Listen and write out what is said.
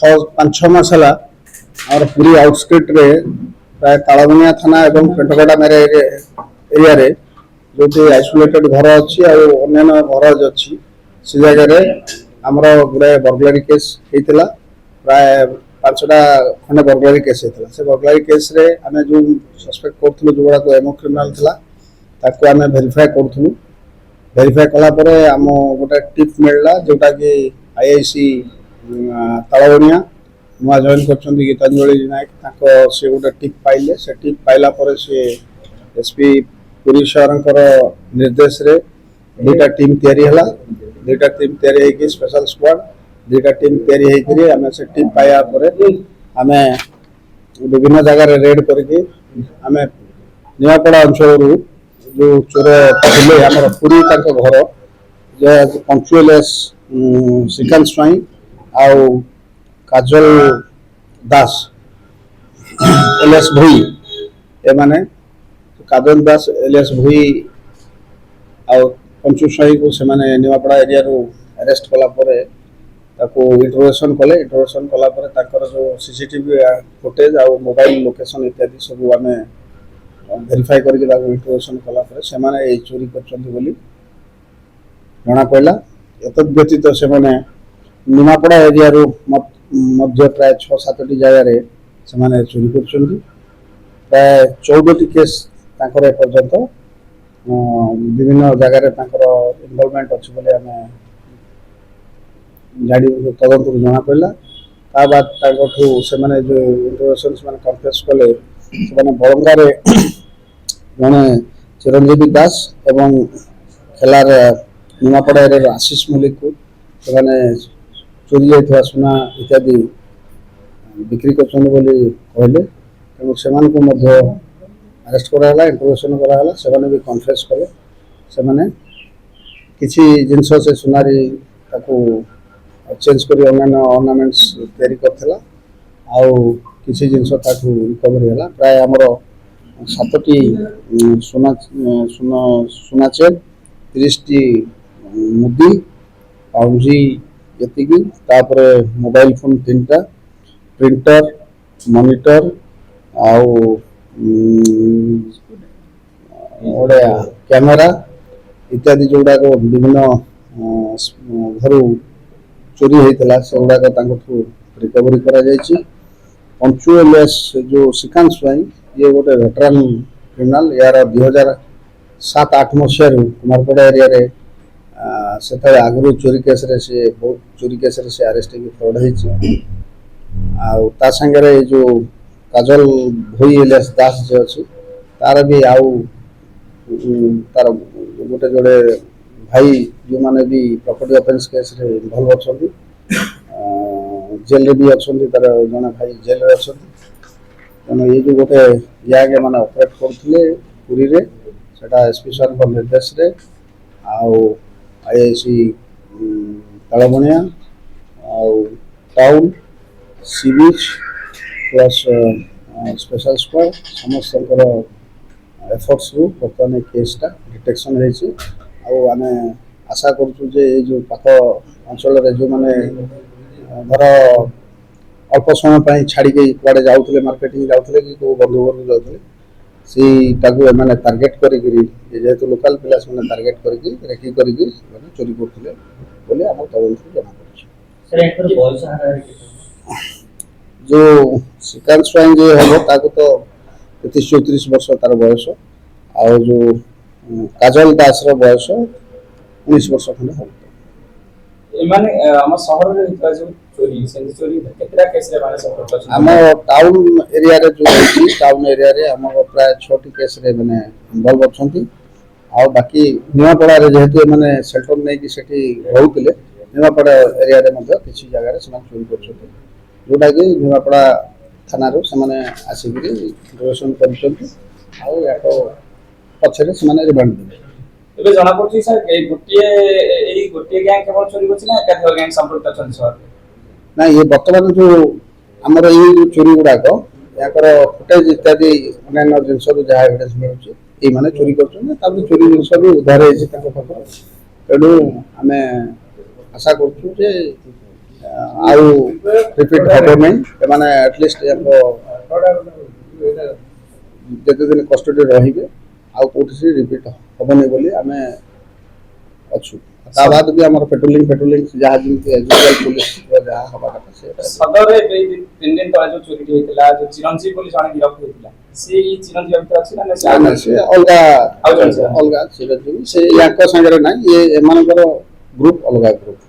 पांच छः मास है और पूरी आउटस्किट रे प्राय तालबनिया थाना और पेंटगड़ा मेरे एरिया रे जो आइसोलेटेड घर अच्छी अन्य घर अच्छी से जगह आमर गुड़ाए बर्गलारी केस होता प्राय पांचटा खंडे बर्गलारी केस होता से बर्गलारी केस रे आम जो सस्पेक्ट करूँ जो गुड़ाक एमओ क्रिमिनाल था आम भेरीफाए करूँ भेरीफाए कलापर आम गोटे टिप मिलला जोटा कि आईआईसी तालबनिया नुआ जॉइन कर गीतांजलि नायक से गोटे टिप पाइले से टिप पाइला से एसपी पुरी सर निर्देश रे दुईटा टीम तैयारी दुईटा टीम तैयारी स्पेशल स्क्वाड दुईटा टीम तैयारी आम से टिप पाया आम विभिन्न जगह रेड करके आम निमापड़ा अंचल जो चोर थे आम पूरी घर जो पंचुएलएस श्रीकांत स्वाई आउ काजल दास एलएस भोई एमाने काजल दास एलएस भोई आउ पंचु स्वाई को से निमापड़ा एरिया अरेस्ट कलापर इंटरोगेशन कलापर जो सीसीटीवी फुटेज आउ मोबाइल लोकेशन इत्यादि सब आम भेरीफाई करके इंटरोगेशन कलापर से चोरी कर जना पड़ा एत व्यतीत से निमापड़ा एरिया मध्य प्राय 6-7 जगह से चोरी कर प्राय 14टी केस एपर्यंत विभिन्न जगह इनवॉल्वमेंट अच्छी बोले आम जानी तदंत जना पड़ा ता बाद से जो इंटरोगेशन से कन्फेस कले से बड़ंगार जड़े चिरंजीवी दास एवं खेलार निमापड़ा एरिया आशीष मल्लिक को चोरी जाता सुना इत्यादि बिक्री कहले तेणु से अरेस्ट कराला इंटरोगेशन कराला से भी कन्फेस कले से किसी जिनस से सुनारी चेंज कर अर्नामेंट्स तैयारी करथिला आउ किसी जिनस रिकवरी है प्राय आमर 7टी सुना सुना सुना चेन 30टी मुदी पाउजी ये मोबाइल फोन 3टा प्रिंटर मॉनिटर आउ गोटे कैमेरा इत्यादि जोड़ाक विभिन्न घर चोरी होता से गुड़ाक रिकवरी करा पंचुएलएस जो श्रीकांत स्वाई ये गोटे वेटरान क्रिमिनाल यार 2007-8 मसीह कुमारपड़ा एरिया से आगु चोरी केस से बहुत चोरी केस से अरेस्ट फ्रॉड होता सागर जो काजल भोई एलियास दास जो अच्छी तार भी आउ तार गोटे जोड़े भाई जो मैंने भी प्रॉपर्टी ऑफेंस केस रे इन्वॉल्व अच्छा जेल भी अच्छा तार जड़े भाई जेल अच्छा तेना ये जो गोटे यागे मैंने ऑपरेट करते पुरी रे सेटा एसपी सर निर्देश रे आउ आईआईसी तालबनिया आउ टाउन सी बीच प्लस स्पेशल स्क्वाड समस्त एफर्ट्स रु बर्तमान केसटा डिटेक्शन हो आम आशा करूँ जे जो पाख अंचल जो मैंने धर अल्प समय छाड़ी कड़े जाते मार्केटिंग जाते कि बंधु घर जाते से टार्गेट करेतु लोकाल पिला से टार्गेट करके रेकी करके चोरी करते आम तदंत जना जो श्रीकांत स्वाई जो हम ताको तो 33-34 वर्ष तार बयस आ जो काजल दास बयस 19 वर्ष खंडे हम आम टाउन एरिया रे जो टाउन एरिया रे आम प्राय 6टी केस रे माने इन्वॉल्व अछंती आ बाकी निमापड़ा रे जेहेतु माने सेल्टर नै कि सेठी रहउतले निमापड़ा एरिया रे मध्ये किछि जगह रे समान चोरी करछथि जोटा कि निमापड़ा थाना रो समान आसिकरी इंटरोगेशन करछथि आ याको पछरे समान रिमांड देबे एबे जना पड़छि सर ए गोटिए गैंग केवल चोरी करछि ना एकाधिक गैंग संपर्क अछन सर ना ये वर्तमान जो आमर ये चोरी गुड़ाक याकर फुटेज इत्यादि अन्य जिनस जहाँ एविडेंस मिलूँ ये मैंने चोरी कर चोरी जिनस भी उद्धार तेणु आम आशा करूँ ଆଉ ରିପିଟ୍ ହେବ ନାହିଁ ଏମାନେ ଆଟଲିଷ୍ଟ ଯେତେ ଦିନ କଷ୍ଟଡିରେ ରହିବେ ଆଉ କୋଉଠି ସେ ରିପିଟ୍ ହବନି ବୋଲି ଆମେ ଅଛୁ ତା ବାଦ ବି ଆମର ପେଟ୍ରୋଲିଂ ଯାହା ଯେମିତି ଏଜୁକାଲ ପୁଲିସ ଯାହା ହବା କଥା ସେ ସଦରରେ ଏବେ ଏଇ 3 ଦିନ ତଳେ ଯୋଉ ଚୋରିଟି ହେଇଥିଲା ଯୋଉ ଚିରଞ୍ଜୀବ ବୋଲି ଜଣେ ଗିରଫ ହେଇଥିଲା ସେ ଏଇ ଚିରଞ୍ଜୀବ ଭିତରେ ଅଛି ନା ସେ ଆଉ ନା ସେ ଅଲଗା ଆଉ ଜଣେ ଅଲଗା ଚିରଞ୍ଜୀବୀ ସେ ୟାଙ୍କ ସାଙ୍ଗରେ ନାହିଁ ଇଏ ଏମାନଙ୍କର ଗ୍ରୁପ ଅଲଗା ଗ୍ରୁପ